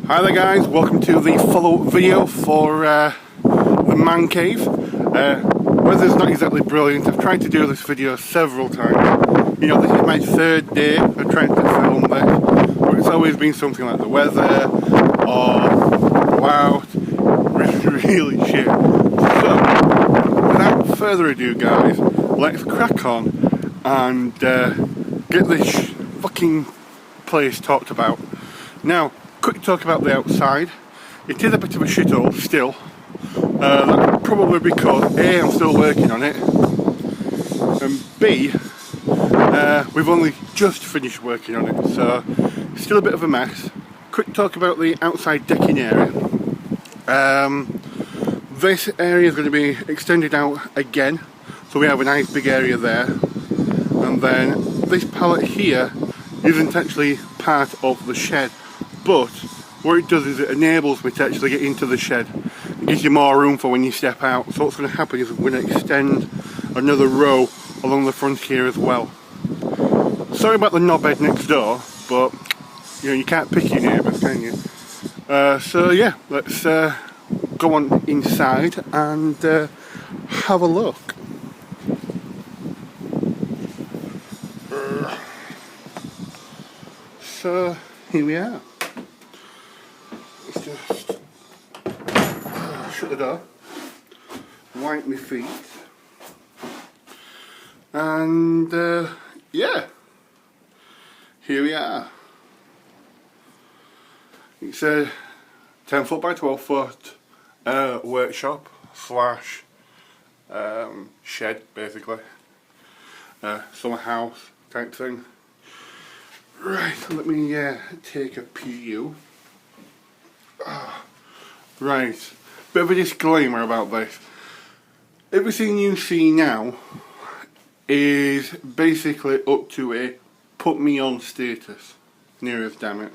Hi there guys, welcome to the follow-up video for the man cave. Weather's not exactly brilliant. I've tried to do this video several times. You know, this is my third day of trying to film this, but it's always been something like the weather or wow, really shit. So, without further ado guys, let's crack on and get this fucking place talked about. Now, quick talk about the outside. It is a bit of a shithole still. That's probably because A, I'm still working on it, and B, we've only just finished working on it, so it's still a bit of a mess. Quick talk about the outside decking area. This area is going to be extended out again, so we have a nice big area there, and then this pallet here isn't actually part of the shed, but what it does is it enables me to actually get into the shed. It gives you more room for when you step out. So what's going to happen is we're going to extend another row along the front here as well. Sorry about the knobhead next door, but you know, you can't pick your neighbours, can you? So yeah, let's go on inside and have a look. So here we are. Let's just shut the door, wipe my feet, and yeah, here we are. It's a 10 foot by 12 foot workshop slash shed, basically, summer house type thing. Right, let me take a pew. Right, bit of a disclaimer about this. Everything you see now is basically up to a put me on status, near as damn it.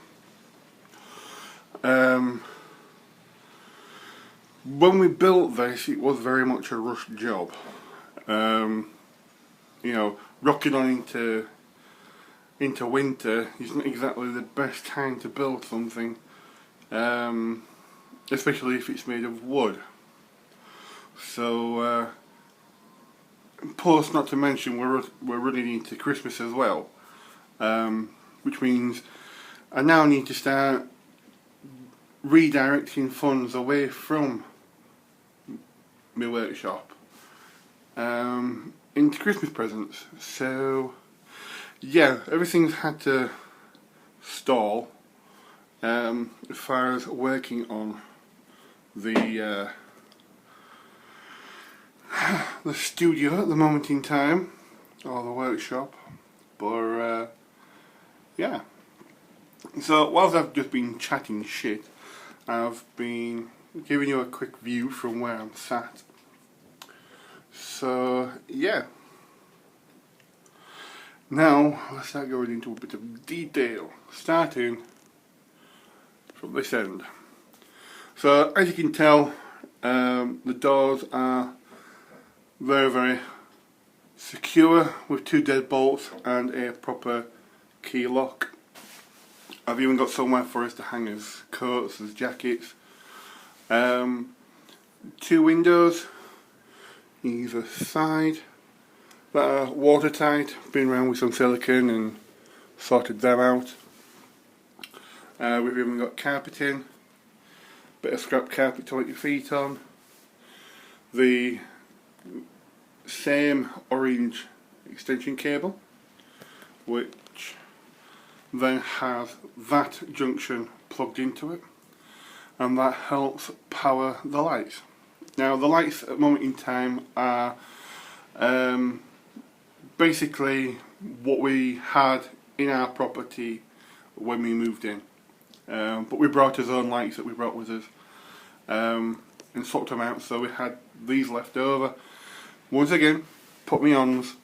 When we built this, it was very much a rushed job. You know, rocking on into winter is not exactly the best time to build something, especially if it's made of wood. So plus, not to mention, we're running into Christmas as well, which means I now need to start redirecting funds away from my workshop into Christmas presents. So yeah, everything's had to stall as far as working on the studio at the moment in time, or the workshop, but yeah. So whilst I've just been chatting shit, I've been giving you a quick view from where I'm sat. So yeah. Now, let's start going into a bit of detail, starting from this end. So, as you can tell, the doors are very, very secure with 2 deadbolts and a proper key lock. I've even got somewhere for us to hang his coats, his jackets. 2 windows either side that are watertight. Been around with some silicone and sorted them out. We've even got carpeting, bit of scrap carpet to let your feet on. The same orange extension cable, which then has that junction plugged into it, and that helps power the lights. Now the lights at the moment in time are basically what we had in our property when we moved in, but we brought his own lights that we brought with us and swapped them out, so we had these left over. Once again, put me ons.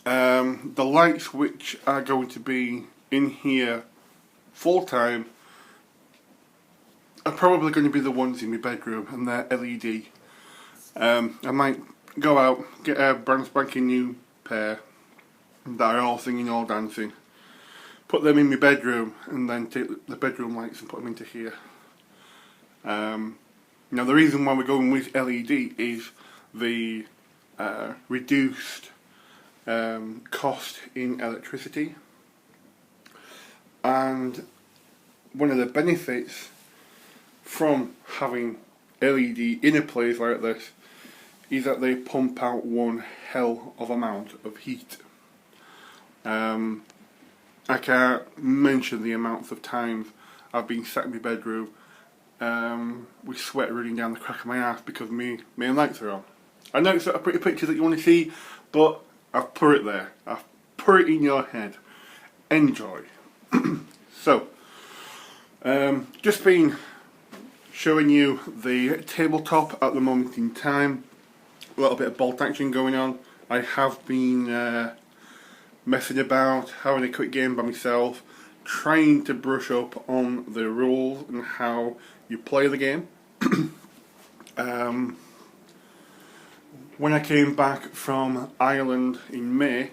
The lights which are going to be in here full time are probably going to be the ones in my bedroom, and they're LED. I might go out, get a brand spanking new pair that are all singing, all dancing, put them in my bedroom, and then take the bedroom lights and put them into here. Now the reason why we're going with LED is the reduced cost in electricity, and one of the benefits from having LED in a place like this is that they pump out one hell of amount of heat. I can't mention the amounts of times I've been sat in my bedroom with sweat running down the crack of my ass because my main lights are on. I know it's not a pretty picture that you want to see, but I've put it there. I've put it in your head. Enjoy. So, just been showing you the tabletop at the moment in time. A little bit of bolt action going on. I have been messing about, having a quick game by myself, trying to brush up on the rules and how you play the game. When I came back from Ireland in May,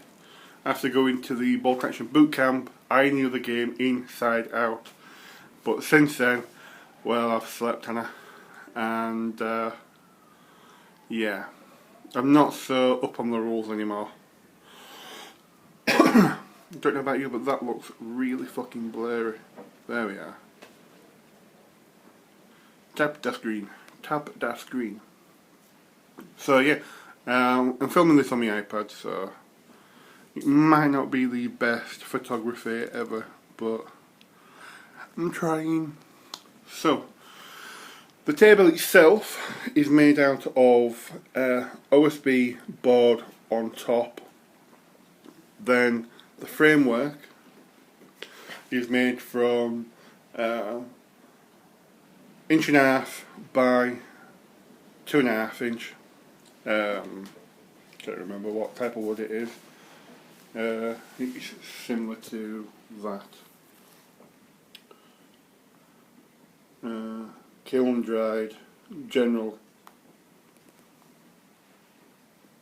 after going to the Bolt Action Bootcamp, I knew the game inside out. But since then, well, I've slept, Hannah, and yeah, I'm not so up on the rules anymore. Don't know about you, but that looks really fucking blurry. There we are. Tap that screen. Tap that screen. So yeah, I'm filming this on my iPad, so it might not be the best photography ever, but I'm trying. So, the table itself is made out of OSB board on top. Then the framework is made from 1.5 inch by 2.5 inch. Can't remember what type of wood it is. It's similar to that. Kiln dried, general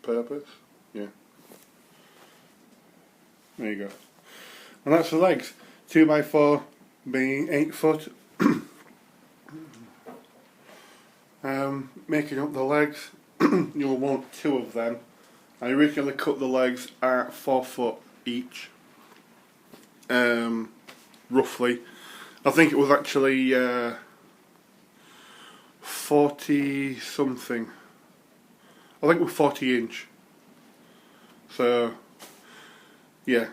purpose. Yeah. There you go. And that's the legs. 2x4 being 8 foot. Making up the legs, you'll want 2 of them. I originally cut the legs at 4 foot each. Roughly. I think it was actually 40 something. I think it was 40 inch. So yeah.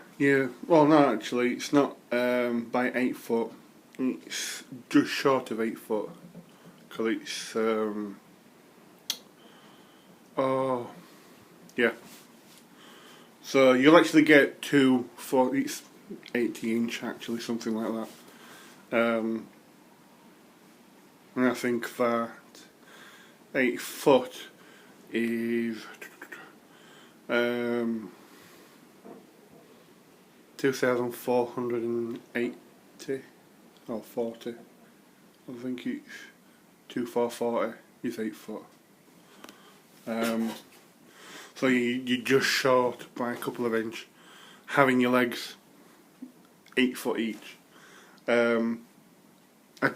Well, no, actually, it's not by 8 foot. It's just short of 8 foot. Cause it's oh yeah. So you'll actually get 2 for it's 80 inch actually, something like that. And I think that 8 foot is 2,480 or 40. I think it's 2,440 is 8 foot. So you're just short by a couple of inch, having your legs 8 foot each. I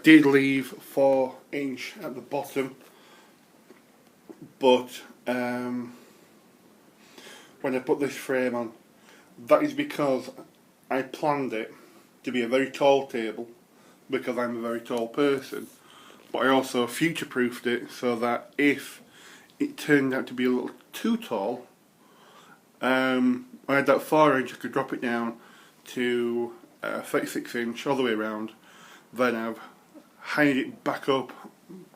did leave 4 inch at the bottom, but when I put this frame on, that is because I planned it to be a very tall table, because I'm a very tall person, but I also future-proofed it so that if it turned out to be a little too tall, I had that 4 inch, I could drop it down to 36 inch all the way around. Then I've heightened it back up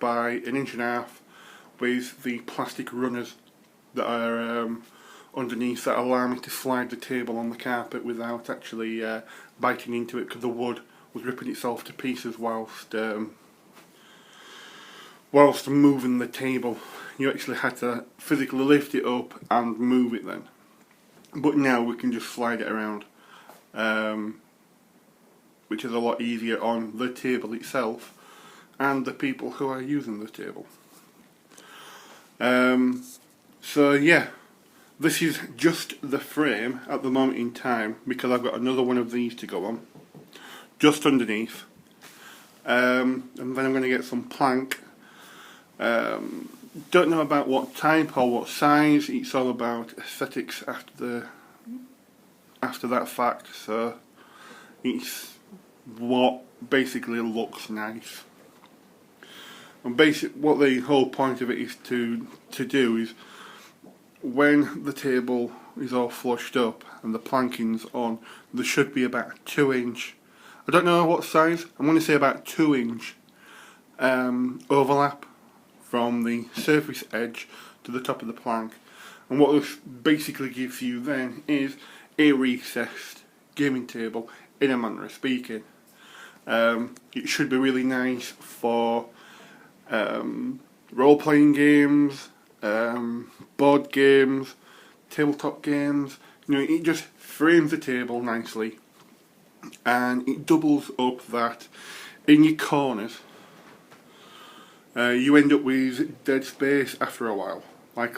by 1.5 inches with the plastic runners that are underneath that allow me to slide the table on the carpet without actually biting into it, because the wood was ripping itself to pieces whilst moving the table. You actually had to physically lift it up and move it then. But now we can just slide it around, which is a lot easier on the table itself and the people who are using the table. So yeah, this is just the frame at the moment in time, because I've got another one of these to go on. just underneath. And then I'm going to get some plank. Don't know about what type or what size. It's all about aesthetics after that fact. So it's what basically looks nice. And what the whole point of it is to do is, when the table is all flushed up and the planking's on, there should be about a 2-inch, I don't know what size, I'm going to say about 2-inch overlap from the surface edge to the top of the plank. And what this basically gives you then is a recessed gaming table, in a manner of speaking. It should be really nice for role-playing games, board games, tabletop games. You know, it just frames the table nicely, and it doubles up that in your corners you end up with dead space after a while. Like,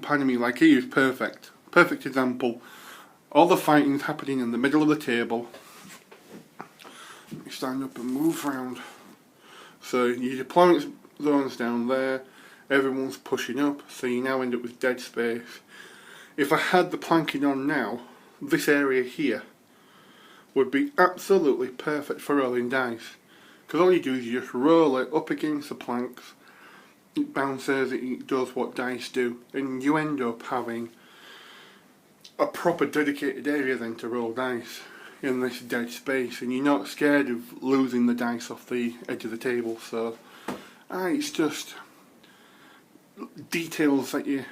pardon me, like here is perfect example. All the fighting's happening in the middle of the table. You stand up and move around. So your deployment zone's down there, everyone's pushing up, so you now end up with dead space. If I had the planking on now, this area here would be absolutely perfect for rolling dice. Because all you do is you just roll it up against the planks, it bounces, it does what dice do, and you end up having a proper dedicated area then to roll dice in this dead space, and you're not scared of losing the dice off the edge of the table. So it's just details that you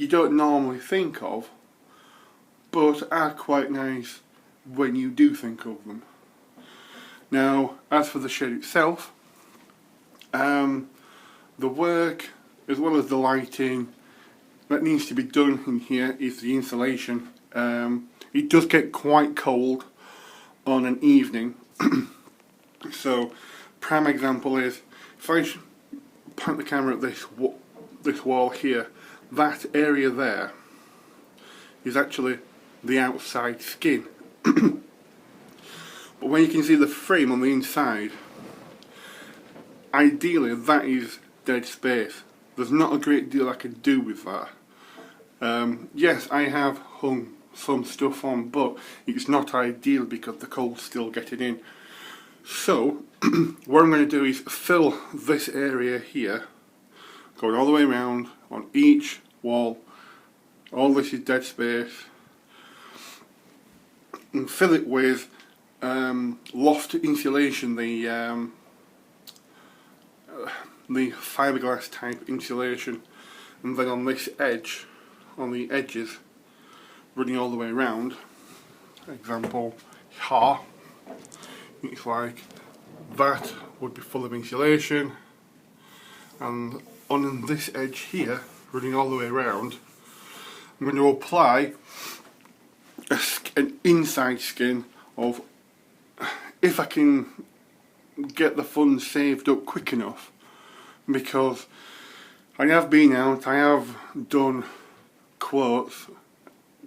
don't normally think of, but are quite nice when you do think of them. Now, as for the shed itself, the work as well as the lighting that needs to be done in here is the insulation. It does get quite cold on an evening. So, prime example is, if I point the camera at this wall here, that area there is actually the outside skin. But when you can see the frame on the inside, ideally that is dead space. There's not a great deal I can do with that. Yes, I have hung some stuff on, but it's not ideal because the cold's still getting in. So what I'm going to do is fill this area here, going all the way around on each wall. All this is dead space, and fill it with loft insulation, the fiberglass type insulation, and then on this edge, on the edges, running all the way around, example here, it's like that would be full of insulation, and on this edge here, running all the way around, I'm going to apply an inside skin of, if I can get the funds saved up quick enough, because I have been out, I have done quotes,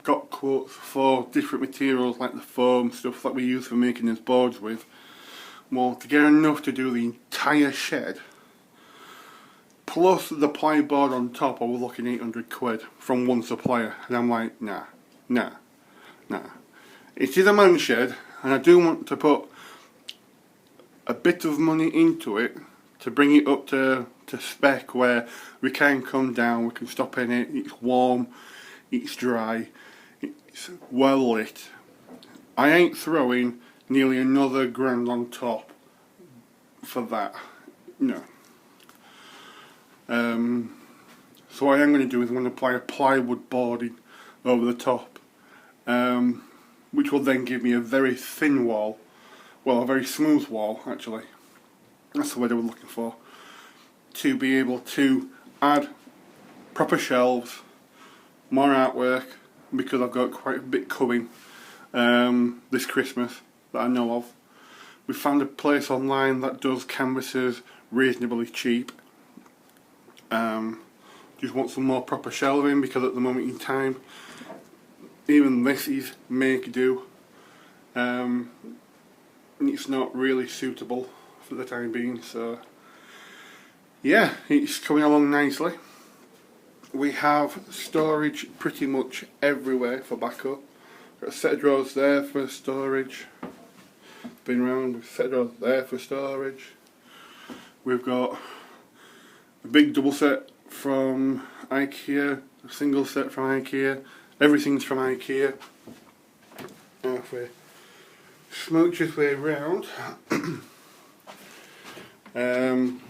got quotes for different materials like the foam stuff that we use for making these boards with. Well, to get enough to do the entire shed, plus the plyboard on top, I was looking at 800 quid from one supplier, and I'm like, nah. It is a man shed, and I do want to put a bit of money into it to bring it up to spec where we can come down, we can stop in it, it's warm, it's dry, it's well lit. I ain't throwing nearly another grand on top for that, no. So what I am going to do is I'm going to apply a plywood boarding over the top, which will then give me a very thin wall, well, a very smooth wall actually, that's the word I was looking for, to be able to add proper shelves, more artwork, because I've got quite a bit coming this Christmas that I know of. We found a place online that does canvases reasonably cheap. Just want some more proper shelving, because at the moment in time even this is make do. It's not really suitable for the time being, so yeah, it's coming along nicely. We have storage pretty much everywhere for backup. Got a set of drawers there for storage. Been around, a set of drawers there for storage. We've got a big double set from IKEA, a single set from IKEA. Everything's from IKEA. Now if we smooch this way around, and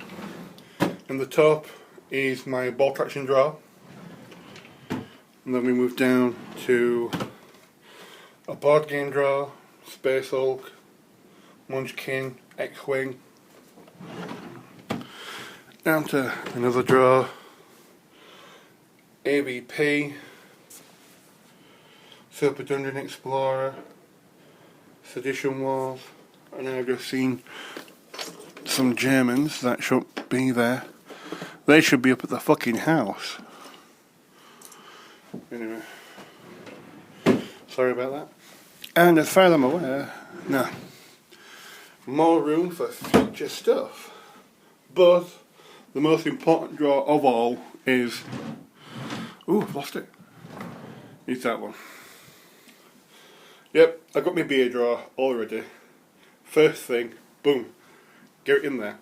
the top is my ball traction drawer. And then we move down to a board game drawer, Space Hulk, Munchkin, X-Wing. Down to another drawer, AVP, Super Dungeon Explorer, Sedition Wars, and I've just seen some Germans that shouldn't be there. They should be up at the fucking house. Anyway, sorry about that. And as far as I'm aware, no, more room for future stuff. But the most important drawer of all is, ooh, I've lost it. It's that one. Yep, I've got my beer drawer already. First thing, boom, get it in there.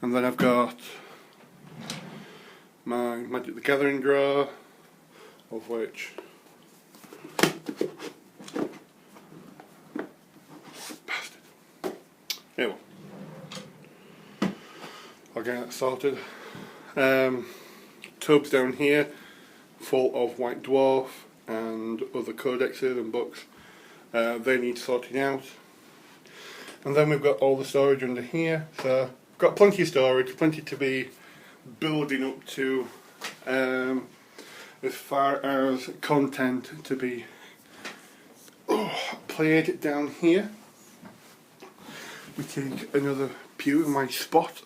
And then I've got my Magic the Gathering drawer, of which bastard. Anyway, I'll get that sorted. Tubs down here full of White Dwarf and other codexes and books. They need sorting out. And then we've got all the storage under here, so got plenty of storage, plenty to be building up to, as far as content to be played down here. We take another pew in my spot.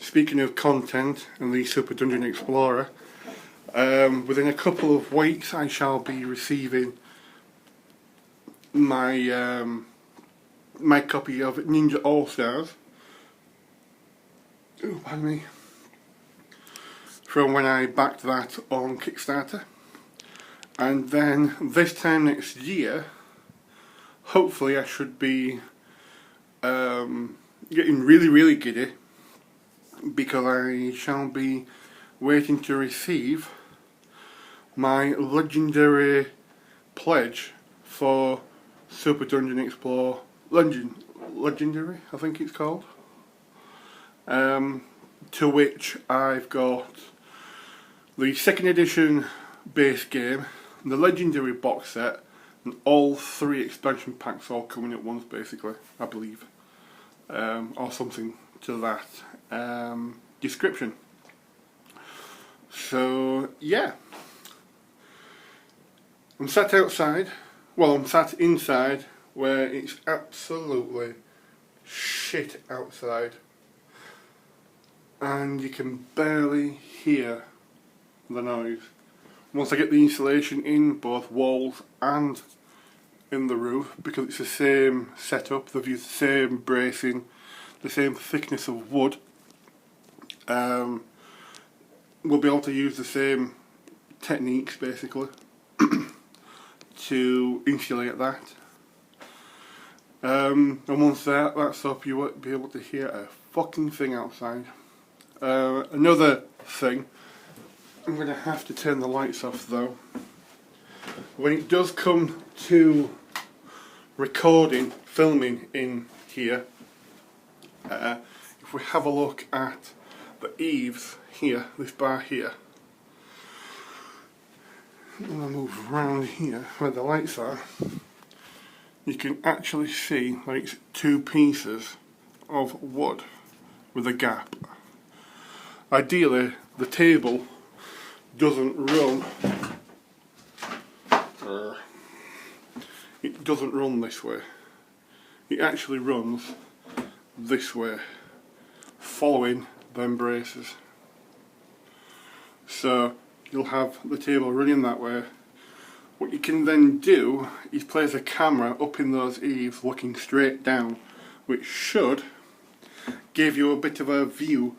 Speaking of content and the Super Dungeon Explorer, within a couple of weeks I shall be receiving my my copy of Ninja All Stars. Ooh, pardon me. From when I backed that on Kickstarter. And then this time next year, hopefully I should be getting really giddy, because I shall be waiting to receive my legendary pledge for Super Dungeon Explorer Legendary, I think it's called. To which I've got the second edition base game, the Legendary box set, and all 3 expansion packs all coming at once, basically, I believe. Or something to that description. So, yeah. I'm sat outside. Well, I'm sat inside where it's absolutely shit outside. And you can barely hear the noise. Once I get the insulation in both walls and in the roof, because it's the same setup, they've used the same bracing, the same thickness of wood, we'll be able to use the same techniques basically to insulate that. And once that's up, you won't be able to hear a fucking thing outside. Another thing, I'm going to have to turn the lights off though. When it does come to recording, filming in here, if we have a look at the eaves here, this bar here, and I move around here where the lights are, you can actually see like it's 2 pieces of wood with a gap. Ideally, the table doesn't run. It doesn't run this way. It actually runs this way, following them braces. So you'll have the table running that way, what you can then do is place a camera up in those eaves looking straight down, which should give you a bit of a view,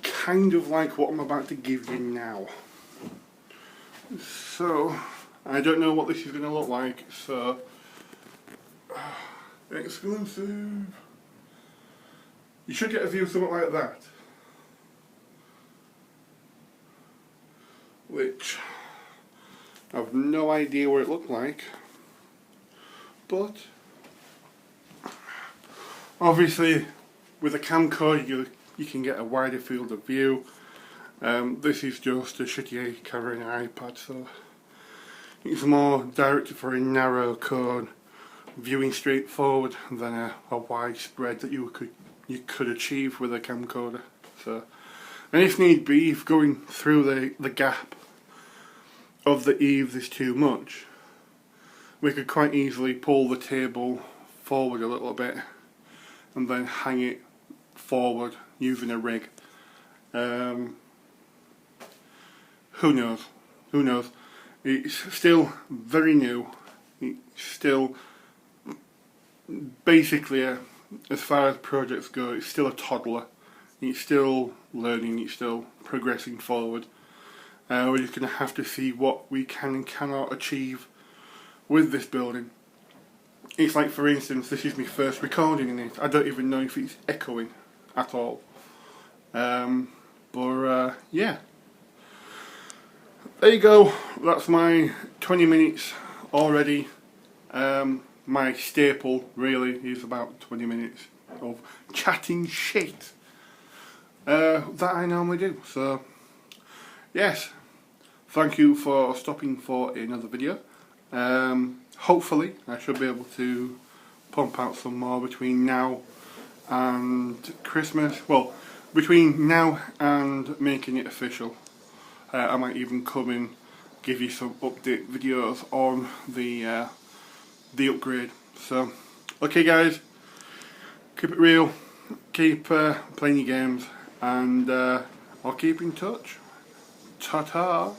kind of like what I'm about to give you now. So, I don't know what this is going to look like, so exclusive. You should get a view something like that, which I have no idea what it looked like, but obviously with a camcorder you can get a wider field of view. This is just a shitty camera in an iPad, so it's more directed for a narrow cone viewing straight forward than a wide spread that you could achieve with a camcorder. So, and if need be, if going through the gap of the eaves is too much, we could quite easily pull the table forward a little bit and then hang it forward using a rig. Who knows? Who knows? It's still very new. It's still basically, as far as projects go, it's still a toddler. It's still learning, it's still progressing forward. We're just going to have to see what we can and cannot achieve with this building. It's like, for instance, this is my first recording in it. I don't even know if it's echoing at all. Yeah. There you go. That's my 20 minutes already. My staple really is about 20 minutes of chatting shit that I normally do. So yes, thank you for stopping for another video. Hopefully I should be able to pump out some more between now and Christmas. Well, between now and making it official. I might even come and give you some update videos on the upgrade. So, okay guys, keep it real, keep playing your games, and I'll keep in touch. Ta-ta.